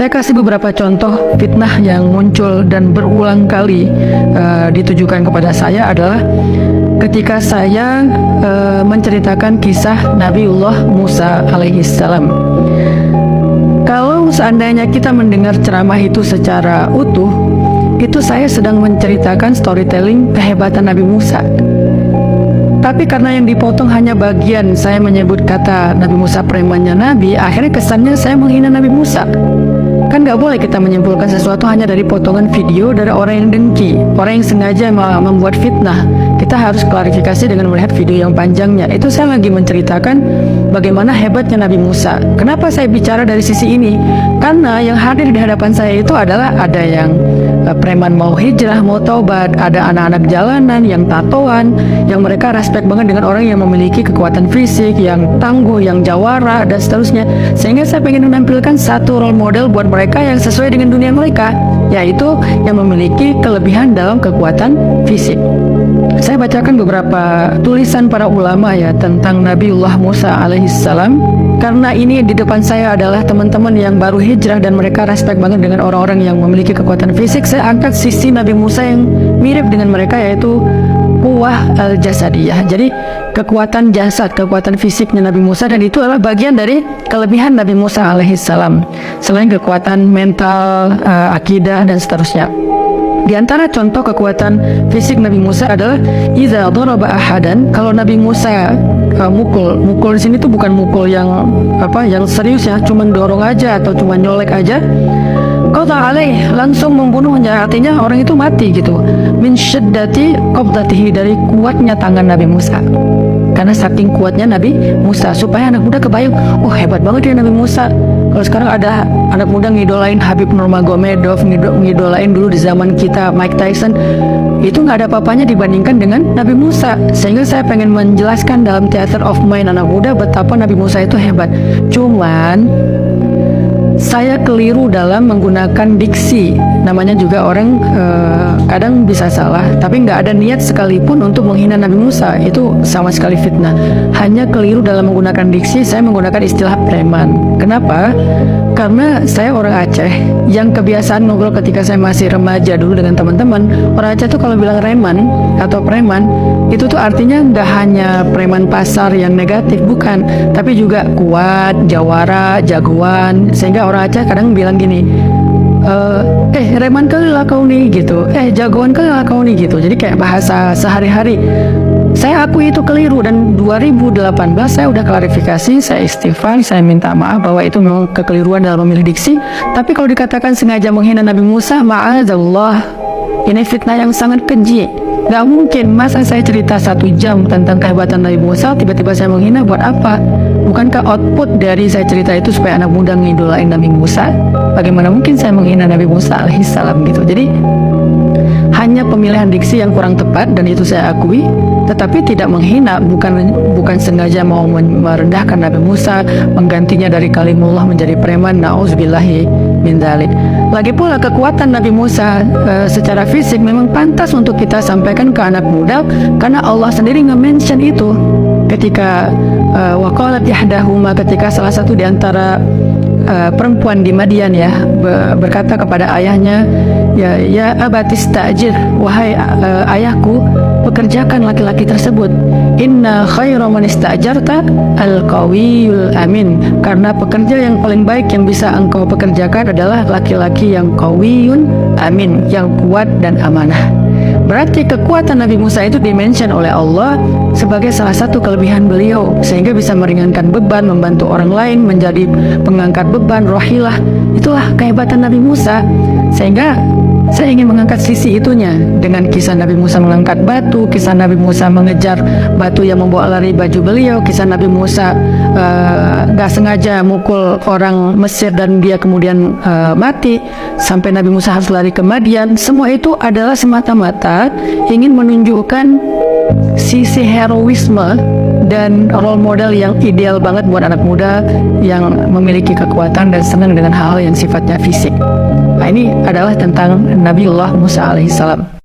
Saya kasih beberapa contoh fitnah yang muncul dan berulang kali ditujukan kepada saya adalah ketika saya menceritakan kisah Nabiullah Musa alaihissalam. Kalau seandainya kita mendengar ceramah itu secara utuh, itu saya sedang menceritakan storytelling kehebatan Nabi Musa. Tapi karena yang dipotong hanya bagian saya menyebut kata Nabi Musa premannya Nabi, akhirnya kesannya saya menghina Nabi Musa. Kan nggak boleh kita menyimpulkan sesuatu hanya dari potongan video dari orang yang dengki, orang yang sengaja membuat fitnah. Kita harus klarifikasi dengan melihat video yang panjangnya. Itu saya lagi menceritakan bagaimana hebatnya Nabi Musa. Kenapa saya bicara dari sisi ini? Karena yang hadir di hadapan saya itu adalah ada yang preman mau hijrah, mau taubat, ada anak-anak jalanan yang tatoan, yang mereka respect banget dengan orang yang memiliki kekuatan fisik, yang tangguh, yang jawara, dan seterusnya. Sehingga saya ingin menampilkan satu role model buat mereka yang sesuai dengan dunia mereka, yaitu yang memiliki kelebihan dalam kekuatan fisik. Saya bacakan beberapa tulisan para ulama ya tentang Nabiullah Musa alaihissalam. Karena ini di depan saya adalah teman-teman yang baru hijrah dan mereka respect banget dengan orang-orang yang memiliki kekuatan fisik. Saya angkat sisi Nabi Musa yang mirip dengan mereka, yaitu quwwah al-jasadiyah. Jadi kekuatan jasad, kekuatan fisiknya Nabi Musa, dan itu adalah bagian dari kelebihan Nabi Musa alaihissalam. Selain kekuatan mental, akidah dan seterusnya. Di antara contoh kekuatan fisik Nabi Musa adalah idza daraba ahadan. Kalau Nabi Musa mukul di sini tuh bukan mukul yang serius ya, cuma dorong aja atau cuma nyolek aja. Qada alaih, langsung membunuhnya, artinya orang itu mati gitu. Min syiddati qabdatihi, dari kuatnya tangan Nabi Musa. Karena saking kuatnya Nabi Musa, supaya anak muda kebayang, oh hebat banget ya Nabi Musa. Kalau sekarang ada anak muda ngidolain Habib Nurmagomedov, ngidolain dulu di zaman kita Mike Tyson, itu nggak ada apa-apanya dibandingkan dengan Nabi Musa. Sehingga saya pengen menjelaskan dalam theater of mind anak muda betapa Nabi Musa itu hebat. Cuman saya keliru dalam menggunakan diksi. Namanya juga orang kadang bisa salah, tapi nggak ada niat sekalipun untuk menghina Nabi Musa. Itu sama sekali fitnah. Hanya keliru dalam menggunakan diksi. Saya menggunakan istilah preman. Kenapa? Karena saya orang Aceh yang kebiasaan ngobrol ketika saya masih remaja dulu dengan teman-teman. Orang Aceh tuh kalau bilang reman atau preman, itu tuh artinya nggak hanya preman pasar yang negatif, bukan, tapi juga kuat, jawara, jagoan. Sehingga orang Aceh kadang bilang gini, reman kali lah kau nih gitu, jagoan kali lah kau nih gitu. Jadi kayak bahasa sehari-hari. Saya akui itu keliru, dan 2018 saya udah klarifikasi, saya istighfar, saya minta maaf bahwa itu memang kekeliruan dalam memilih diksi. Tapi kalau dikatakan sengaja menghina Nabi Musa, ma'adzallah, ini fitnah yang sangat keji. Gak mungkin, masa saya cerita 1 jam tentang kehebatan Nabi Musa, tiba-tiba saya menghina, buat apa? Bukankah output dari saya cerita itu supaya anak muda ngidolain Nabi Musa? Bagaimana mungkin saya menghina Nabi Musa alaihissalam gitu? Jadi hanya pemilihan diksi yang kurang tepat, dan itu saya akui. Tetapi tidak menghina, bukan sengaja mau merendahkan Nabi Musa, menggantinya dari kalimullah menjadi preman. Nauzubillahi min dzalik. Lagi pula kekuatan Nabi Musa secara fisik memang pantas untuk kita sampaikan ke anak muda, karena Allah sendiri nge-mention itu ketika waqalat ihdahuma, ketika salah satu di antara perempuan di Madian ya berkata kepada ayahnya, ya abatis ta'jir, wahai ayahku, pekerjakan laki-laki tersebut. Inna khaira man ista'jarta al-qawiyul amin, karena pekerja yang paling baik yang bisa engkau pekerjakan adalah laki-laki yang qawiyun amin, yang kuat dan amanah. Berarti kekuatan Nabi Musa itu dimention oleh Allah sebagai salah satu kelebihan beliau, sehingga bisa meringankan beban, membantu orang lain, menjadi pengangkat beban, rohilah. Itulah kehebatan Nabi Musa. Sehingga saya ingin mengangkat sisi itunya dengan kisah Nabi Musa mengangkat batu, kisah Nabi Musa mengejar batu yang membawa lari baju beliau, kisah Nabi Musa gak sengaja mukul orang Mesir dan dia kemudian mati, sampai Nabi Musa harus lari ke Madian. Semua itu adalah semata-mata ingin menunjukkan sisi heroisme dan role model yang ideal banget buat anak muda yang memiliki kekuatan dan senang dengan hal-hal yang sifatnya fisik. Nah, ini adalah tentang Nabiullah Musa alaihissalam.